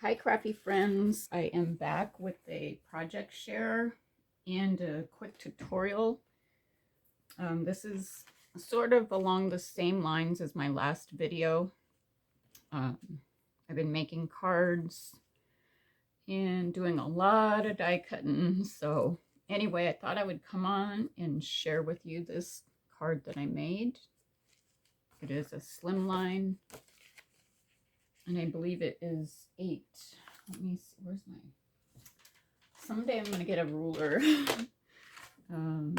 Hi crafty friends, I am back with a project share and a quick tutorial. This is sort of along the same lines as my last video. I've been making cards and doing a lot of die cutting. So anyway, I thought I would come on and share with you this card that I made. It is a slimline. And I believe it is 8. Let me see, where's my... Someday I'm going to get a ruler. I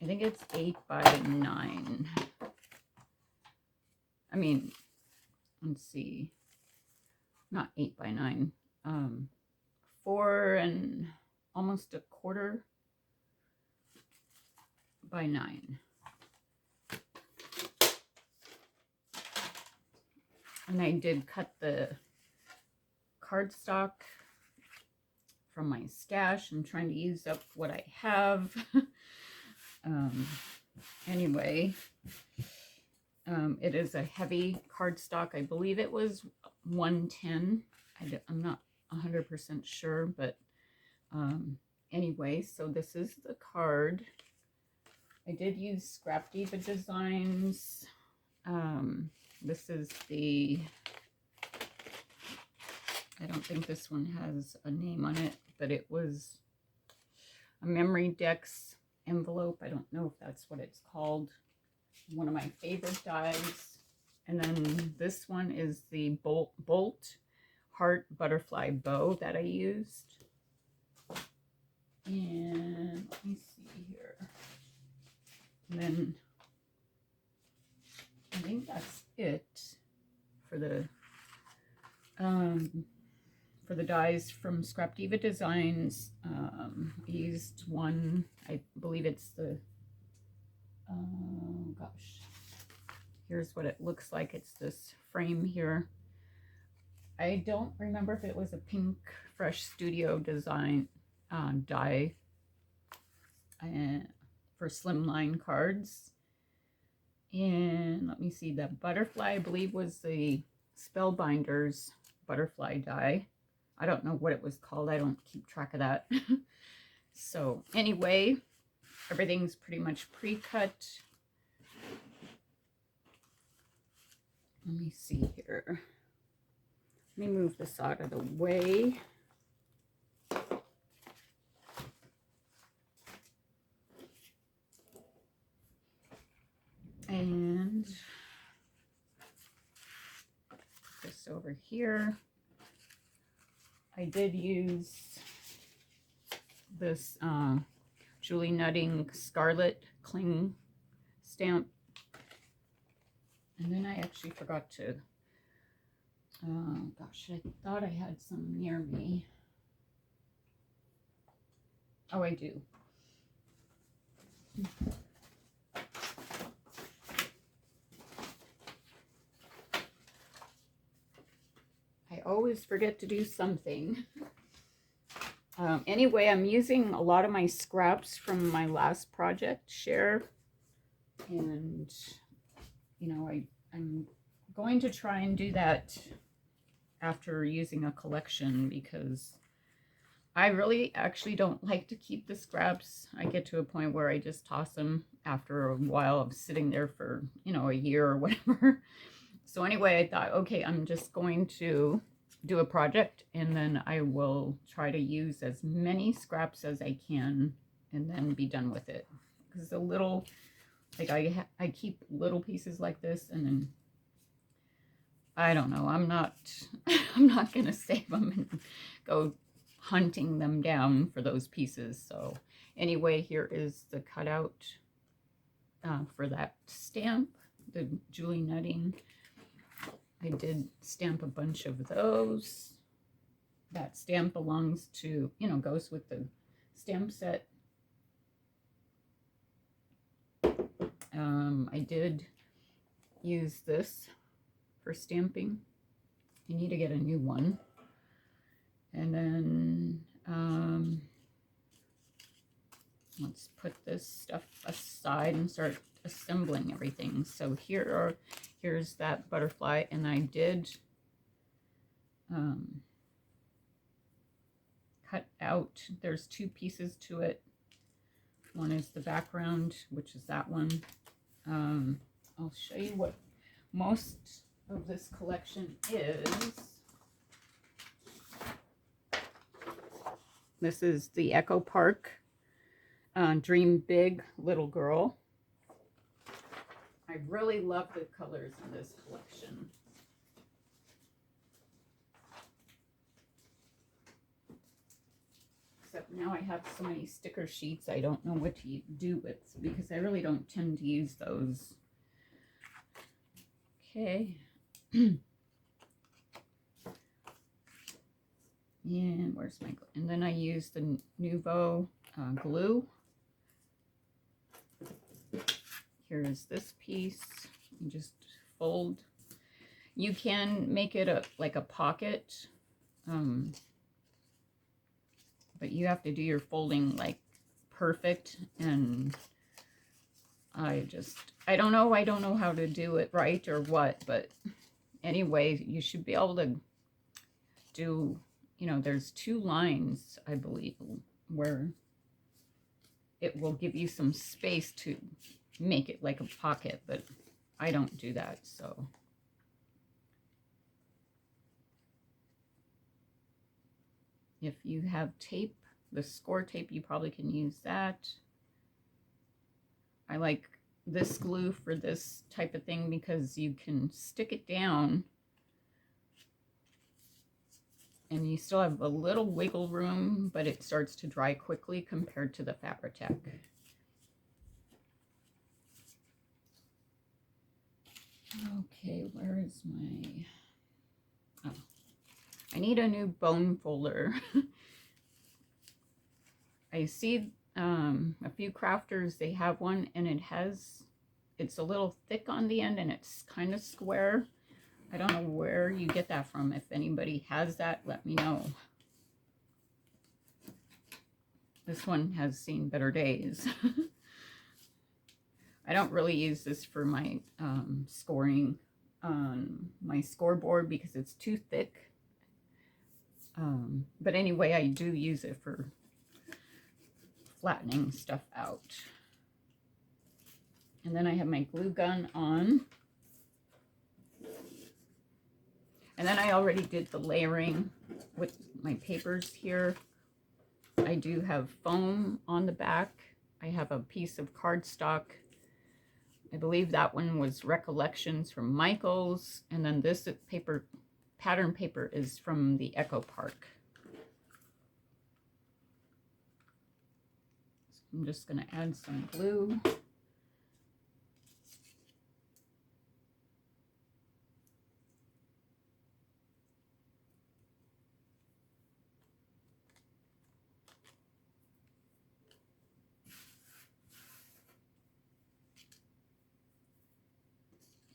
think it's 8 by 9. I mean, let's see. Not 8 by 9. 4 and almost a quarter by 9. And I did cut the cardstock from my stash. I'm trying to use up what I have. Anyway, it is a heavy cardstock. I believe it was 110. I'm not 100% sure, but anyway, so this is the card. I did use Scrap Diva Designs. This is the, I don't think this one has a name on it, but it was a Memory Decks envelope. I don't know if that's what it's called. One of my favorite dies. And then this one is the Bolt Heart Butterfly Bow that I used. And let me see here. And then I think that's it for the dies from Scrap Diva Designs. I used one, I believe it's the, gosh, here's what it looks like. It's this frame here. I don't remember if it was a Pink Fresh Studio Design die for Slimline cards. And let me see, that butterfly, I believe, was the Spellbinders butterfly die. I don't know what it was called. I don't keep track of that. So anyway, everything's pretty much pre-cut. Let me see here. Let me move this out of the way. And put this over here. I did use this Julie Nutting Scarlet Cling stamp. And then I actually forgot to, gosh, I thought I had some near me. Oh, I do. I always forget to do something. Anyway, I'm using a lot of my scraps from my last project share. And, you know, I'm going to try and do that after using a collection, because I really actually don't like to keep the scraps. I get to a point where I just toss them after a while of sitting there for, you know, a year or whatever. So anyway, I thought, okay, I'm just going to do a project and then I will try to use as many scraps as I can and then be done with it. Because a little, like I keep little pieces like this, and then I don't know, I'm not going to save them and go hunting them down for those pieces. So anyway, here is the cutout for that stamp, the Julie Nutting. I did stamp a bunch of those. That stamp belongs to, you know, goes with the stamp set. I did use this for stamping. You need to get a new one. And then let's put this stuff aside and start assembling everything. So here's that butterfly, and I did cut out. There's two pieces to it. One is the background, which is that one. I'll show you what most of this collection is. This is the Echo Park Dream Big Little Girl. I really love the colors in this collection. Except now I have so many sticker sheets, I don't know what to do with, because I really don't tend to use those. Okay. And where's my glue? And then I use the Nouveau glue. Here's this piece. You just fold. You can make it like a pocket, but you have to do your folding like perfect. And I don't know how to do it right or what, but anyway, you should be able to do, you know, there's 2 lines, I believe, where it will give you some space to make it like a pocket, but I don't do that. So if you have tape, the score tape, you probably can use that. I like this glue for this type of thing because you can stick it down and you still have a little wiggle room, but it starts to dry quickly compared to the Fabri-Tac. Okay, where is my... Oh, I need a new bone folder. I see a few crafters, they have one, and it's a little thick on the end and it's kind of square. I don't know where you get that from. If anybody has that, let me know. This one has seen better days. I don't really use this for my scoring on my scoreboard because it's too thick. But anyway, I do use it for flattening stuff out. And then I have my glue gun on. And then I already did the layering with my papers here. I do have foam on the back. I have a piece of cardstock. I believe that one was Recollections from Michael's. And then this paper, pattern paper, is from the Echo Park. I'm just going to add some glue.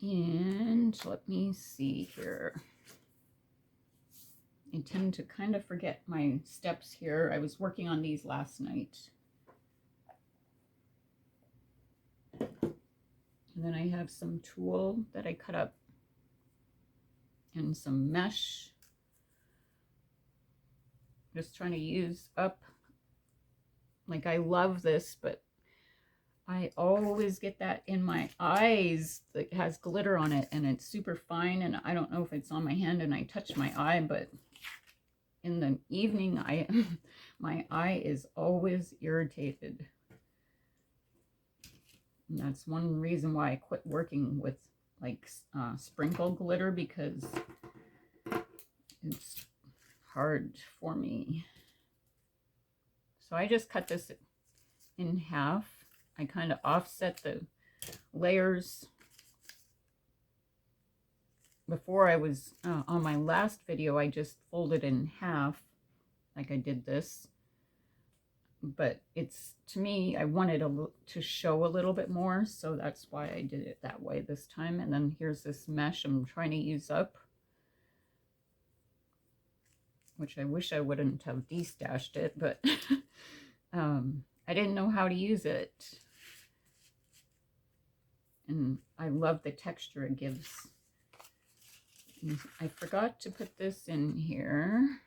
And let me see here. I tend to kind of forget my steps here. I was working on these last night. And then I have some tulle that I cut up and some mesh. Just trying to use up. Like, I love this, but I always get that in my eyes that has glitter on it, and it's super fine, and I don't know if it's on my hand and I touch my eye, but in the evening my eye is always irritated. And that's one reason why I quit working with like sprinkle glitter, because it's hard for me. So I just cut this in half. I kind of offset the layers. Before I was on my last video, I just folded in half like I did this. But it's, to me, I wanted to show a little bit more, so that's why I did it that way this time. And then here's this mesh I'm trying to use up, which I wish I wouldn't have destashed it, but I didn't know how to use it. And I love the texture it gives. And I forgot to put this in here.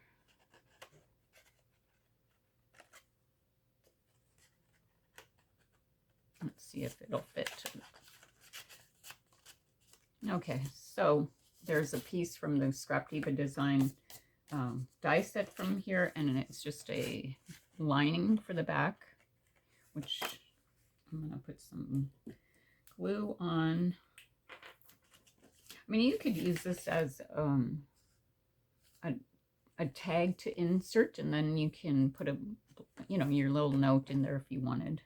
see if it'll fit. Okay, so there's a piece from the Scrap Diva Design die set from here, and it's just a lining for the back, which I'm going to put some glue on. I mean, you could use this as a tag to insert, and then you can put a, you know, your little note in there if you wanted.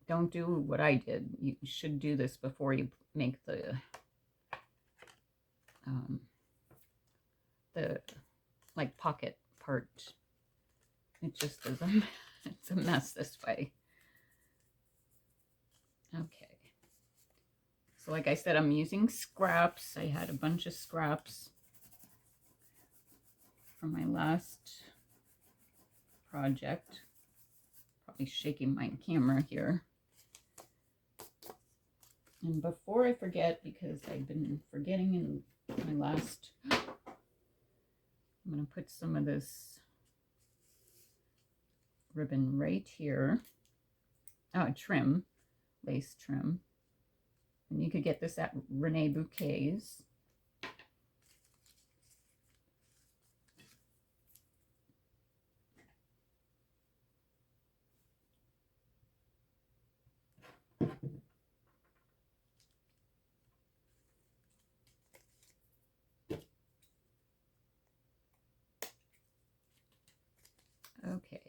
Don't do what I did. You should do this before you make the like pocket part. It just is it's a mess this way. Okay. So like I said, I'm using scraps. I had a bunch of scraps from my last project. Probably shaking my camera here. And before I forget, because I've been forgetting in my last, I'm going to put some of this ribbon right here. Trim, lace trim. And you could get this at Renee Bouquets. Okay.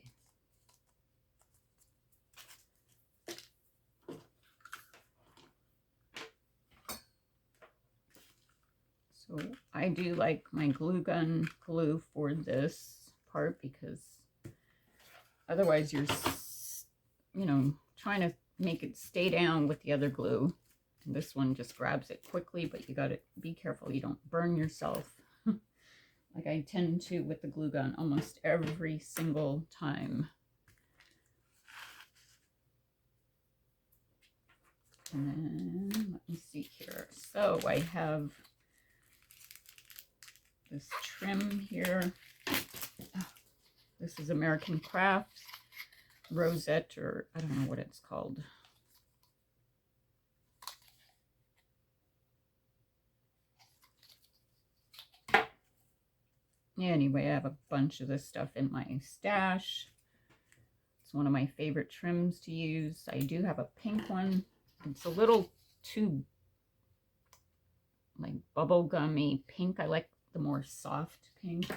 So I do like my glue gun glue for this part, because otherwise you're, you know, trying to make it stay down with the other glue. And this one just grabs it quickly, but you got to be careful you don't burn yourself. Like I tend to with the glue gun almost every single time. And then let me see here. So I have this trim here. This is American Craft Rosette, or I don't know what it's called. Anyway, I have a bunch of this stuff in my stash. It's one of my favorite trims to use. I do have a pink one. It's a little too like bubblegummy pink. I like the more soft pink.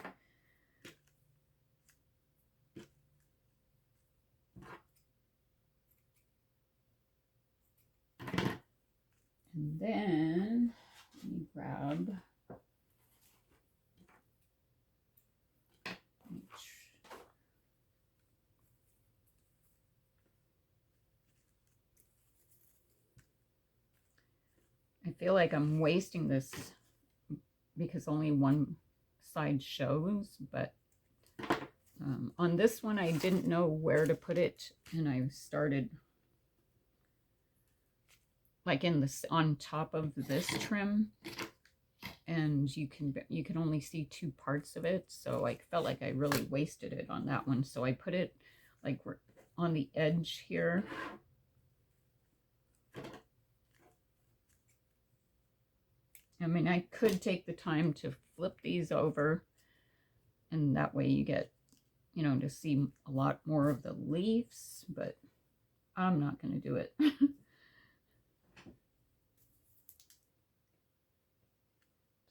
And then let me grab I feel like I'm wasting this because only one side shows, but on this one I didn't know where to put it, and I started like in this on top of this trim, and you can only see two parts of it, so I felt like I really wasted it on that one, so I put it like on the edge here. I mean, I could take the time to flip these over, and that way you get, you know, to see a lot more of the leaves, but I'm not going to do it.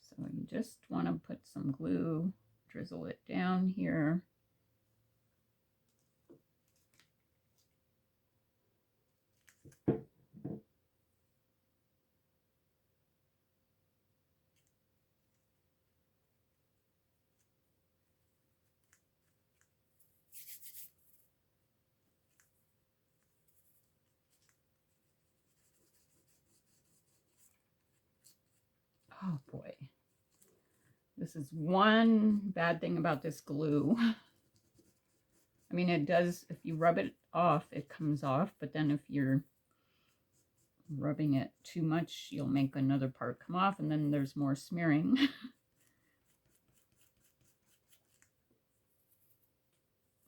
So you just want to put some glue, drizzle it down here. Oh boy. This is one bad thing about this glue. I mean, it does, if you rub it off, it comes off, but then if you're rubbing it too much, you'll make another part come off, and then there's more smearing.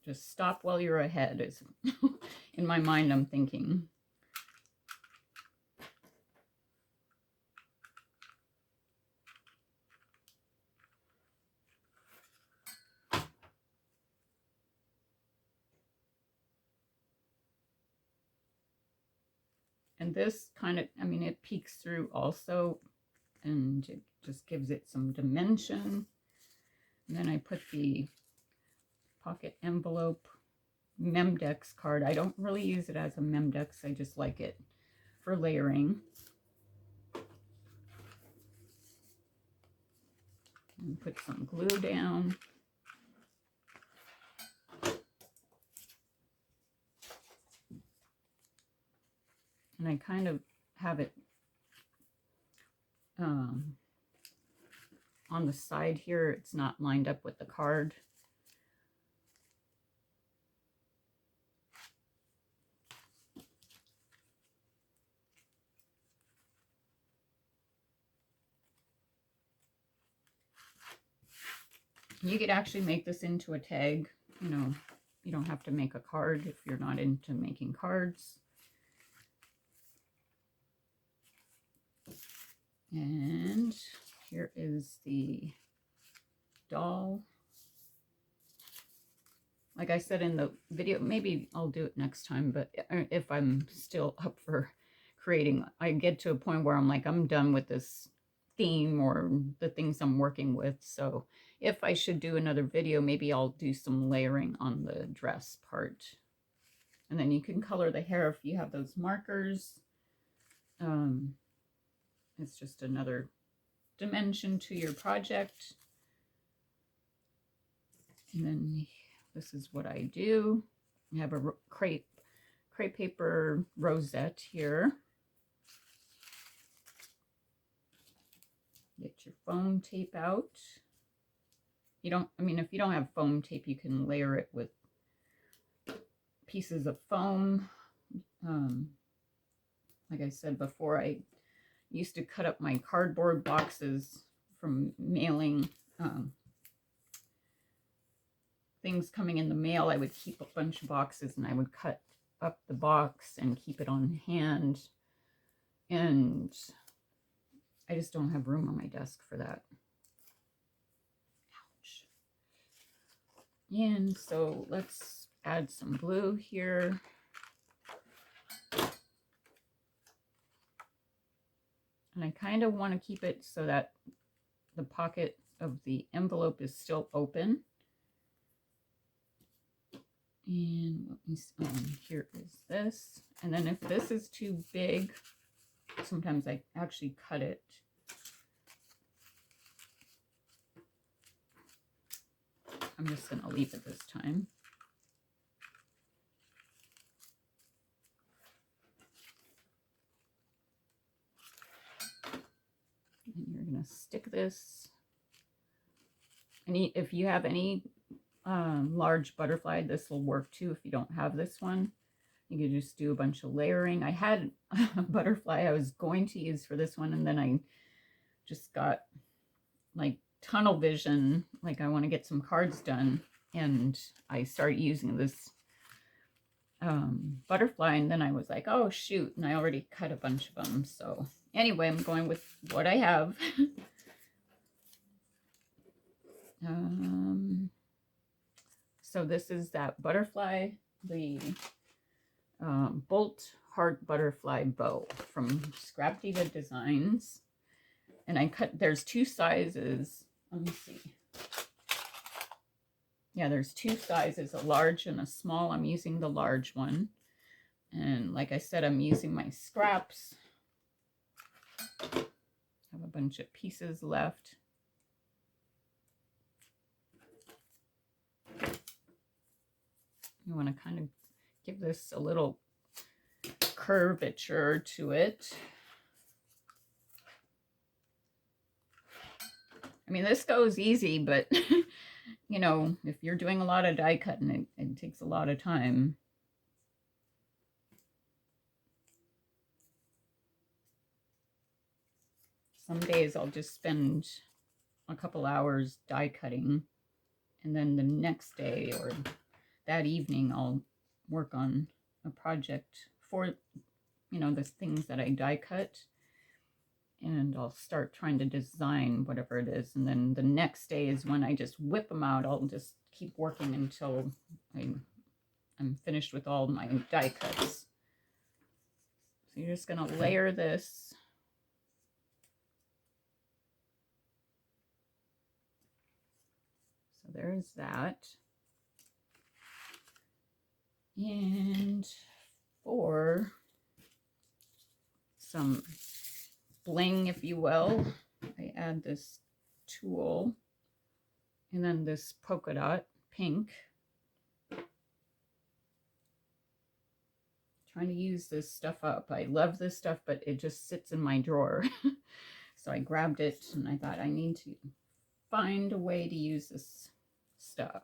Just stop while you're ahead is in my mind, I'm thinking. And this kind of, I mean, it peeks through also, and it just gives it some dimension. And then I put the pocket envelope Memdex card. I don't really use it as a Memdex. I just like it for layering. And put some glue down. And I kind of have it on the side here. It's not lined up with the card. You could actually make this into a tag. You know, you don't have to make a card if you're not into making cards. And here is the doll. Like I said in the video, maybe I'll do it next time, but if I'm still up for creating, I get to a point where I'm like, I'm done with this theme or the things I'm working with. So if I should do another video, maybe I'll do some layering on the dress part. And then you can color the hair if you have those markers. It's just another dimension to your project. And then this is what I do. I have a crepe paper rosette here. Get your foam tape out. You don't, I mean, if you don't have foam tape, you can layer it with pieces of foam. Like I said before, I used to cut up my cardboard boxes from mailing things coming in the mail. I would keep a bunch of boxes and I would cut up the box and keep it on hand. And I just don't have room on my desk for that. Ouch. And so let's add some glue here. And I kind of want to keep it so that the pocket of the envelope is still open. And let me see, here is this. And then if this is too big, sometimes I actually cut it. I'm just going to leave it this time. And you're going to stick this. And if you have any large butterfly, this will work too. If you don't have this one, you can just do a bunch of layering. I had a butterfly I was going to use for this one, and then I just got like tunnel vision, like I want to get some cards done, and I started using this butterfly, and then I was like, oh shoot, and I already cut a bunch of them. So anyway, I'm going with what I have. So this is that butterfly, the Bolt Heart Butterfly Bow from Scrap Diva Designs. And I cut, there's two sizes. Let me see. Yeah, there's two sizes, a large and a small. I'm using the large one. And like I said, I'm using my scraps. I have a bunch of pieces left. You want to kind of give this a little curvature to it. I mean, this goes easy, but you know, if you're doing a lot of die cutting, it takes a lot of time. Some days I'll just spend a couple hours die cutting, and then the next day or that evening I'll work on a project for, you know, the things that I die cut. And I'll start trying to design whatever it is. And then the next day is when I just whip them out. I'll just keep working until I'm finished with all my die cuts. So you're just going to layer this. So there's that. And for some bling, if you will, I add this tulle and then this polka dot pink. Trying to use this stuff up. I love this stuff, but it just sits in my drawer. So I grabbed it and I thought I need to find a way to use this stuff.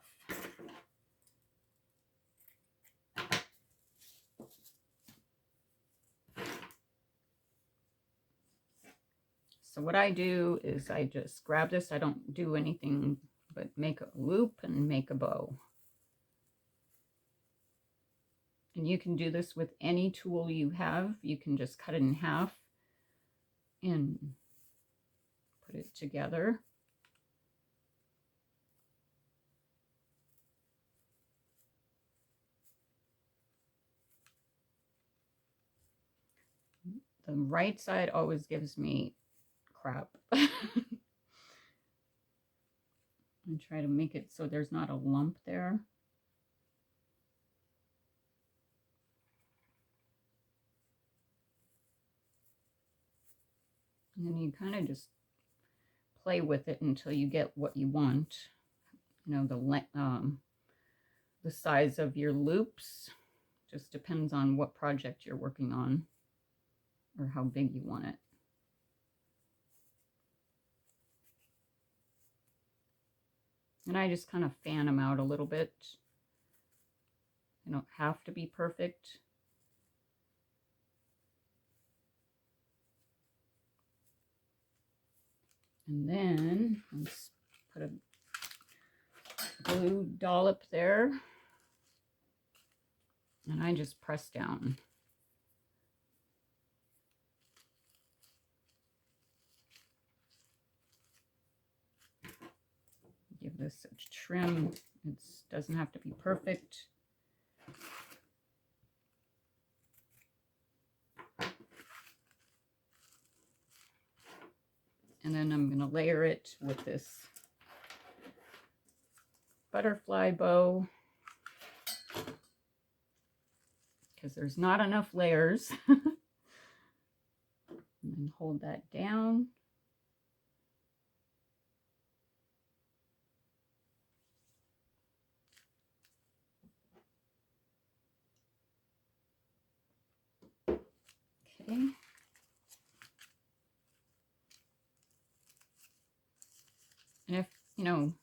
So what I do is I just grab this. I don't do anything but make a loop and make a bow. And you can do this with any tool you have. You can just cut it in half and put it together. The right side always gives me crap. And try to make it so there's not a lump there. And then you kind of just play with it until you get what you want. You know, the size of your loops just depends on what project you're working on or how big you want it. And I just kind of fan them out a little bit. They don't have to be perfect. And then let's put a glue dollop there. And I just press down. Give this a trim. It doesn't have to be perfect. And then I'm going to layer it with this butterfly bow because there's not enough layers. And then hold that down. Okay. And if, you know,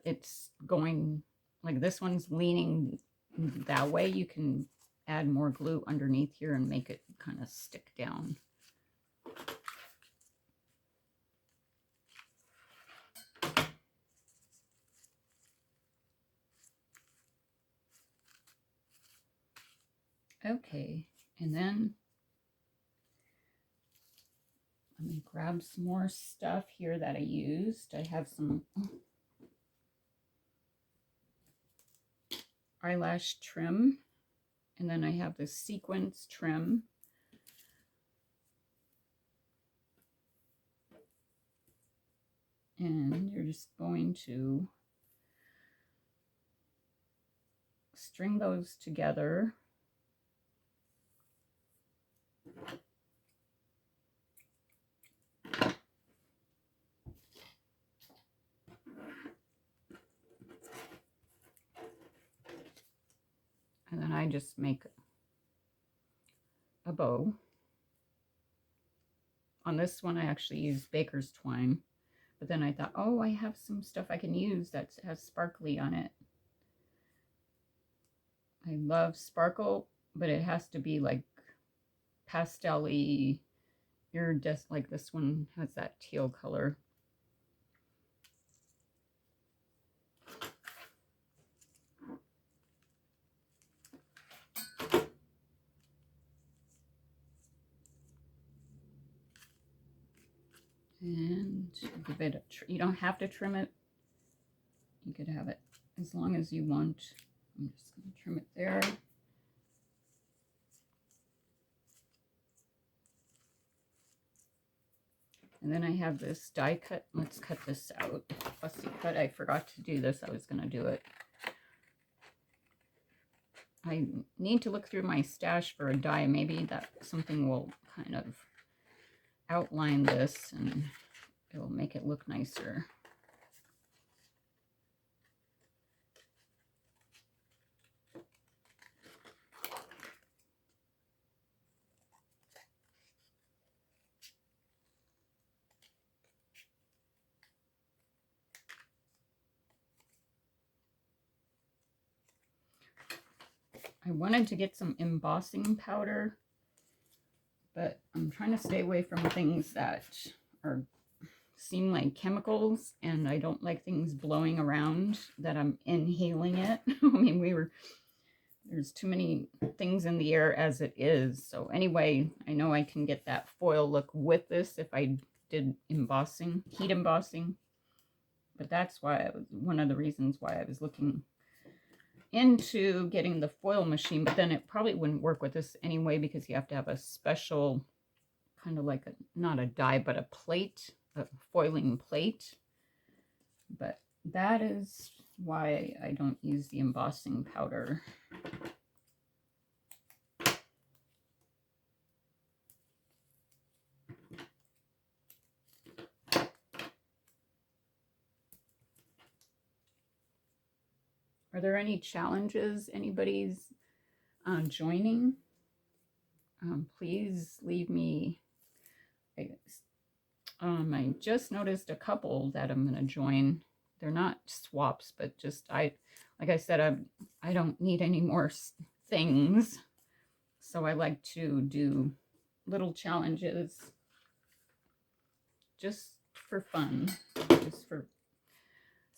it's going like this one's leaning that way, you can add more glue underneath here and make it kind of stick down. Okay, and then let me grab some more stuff here that I used. I have some eyelash trim, and then I have this sequence trim. And you're just going to string those together. And then I just make a bow. On this one, I actually use baker's twine. But then I thought, oh, I have some stuff I can use that has sparkly on it. I love sparkle, but it has to be like pastel-y, iridescent, like this one has that teal color. And give it a you don't have to trim it. You could have it as long as you want. I'm just going to trim it there. And then I have this die cut. Let's cut this out. Fussy cut. I forgot to do this. I was going to do it. I need to look through my stash for a die. Maybe that something will kind of outline this and it will make it look nicer. I wanted to get some embossing powder, but I'm trying to stay away from things that seem like chemicals, and I don't like things blowing around that I'm inhaling it. I mean, there's too many things in the air as it is. So anyway, I know I can get that foil look with this if I did embossing, heat embossing. But that's why one of the reasons why I was looking into getting the foil machine, but then it probably wouldn't work with this anyway because you have to have a special kind of like not a die, but a plate, a foiling plate. But that is why I don't use the embossing powder. Are there any challenges anybody's joining? Please leave me. I just noticed a couple that I'm going to join. They're not swaps, but just like I said, I don't need any more things. So I like to do little challenges just for fun, just for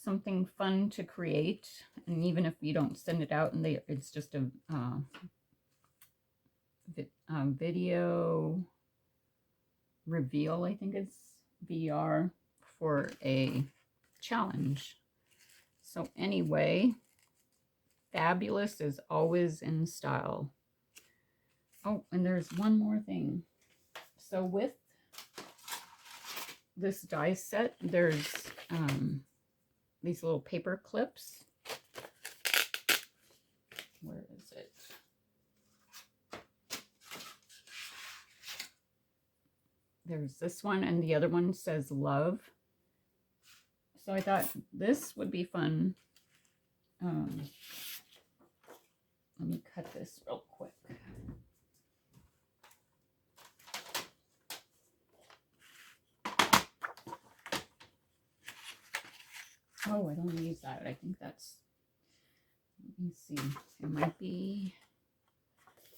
something fun to create. And even if you don't send it out and it's just a video reveal, I think it's VR, for a challenge. So anyway, fabulous is always in style. Oh, and there's one more thing. So with this die set, there's these little paper clips. Where is it? There's this one, and the other one says love. So I thought this would be fun. Let me cut this real quick. Oh, I don't want to use that. I think that's, let me see. It might be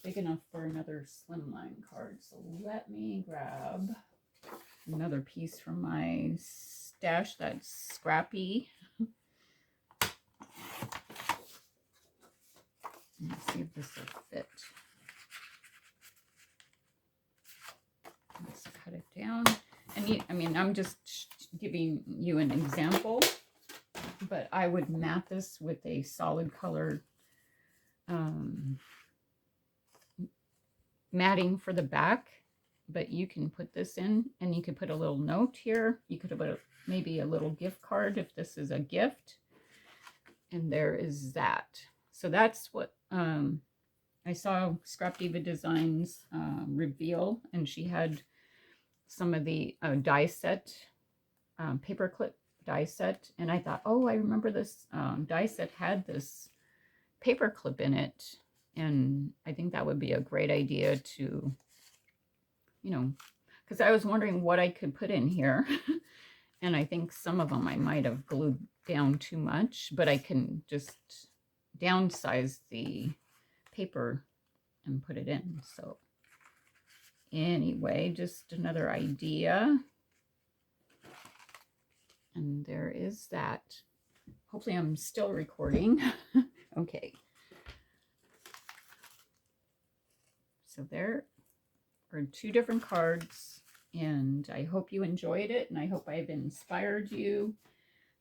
big enough for another Slimline card. So let me grab another piece from my stash that's scrappy. Let's see if this will fit. Let's cut it down. And I mean, I'm just giving you an example, but I would mat this with a solid color matting for the back, but you can put this in and you could put a little note here. You could put maybe a little gift card if this is a gift. And there is that. So that's what I saw Scrap Diva Designs reveal, and she had some of the die set, paperclip die set, and I thought, oh, I remember this die set had this paperclip in it, and I think that would be a great idea to, you know, because I was wondering what I could put in here, and I think some of them I might have glued down too much, but I can just downsize the paper and put it in. So anyway, just another idea. And there is that. Hopefully I'm still recording. Okay. So there are two different cards. And I hope you enjoyed it, and I hope I've inspired you.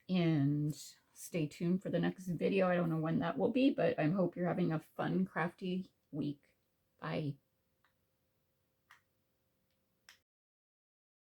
And stay tuned for the next video. I don't know when that will be, but I hope you're having a fun, crafty week. Bye.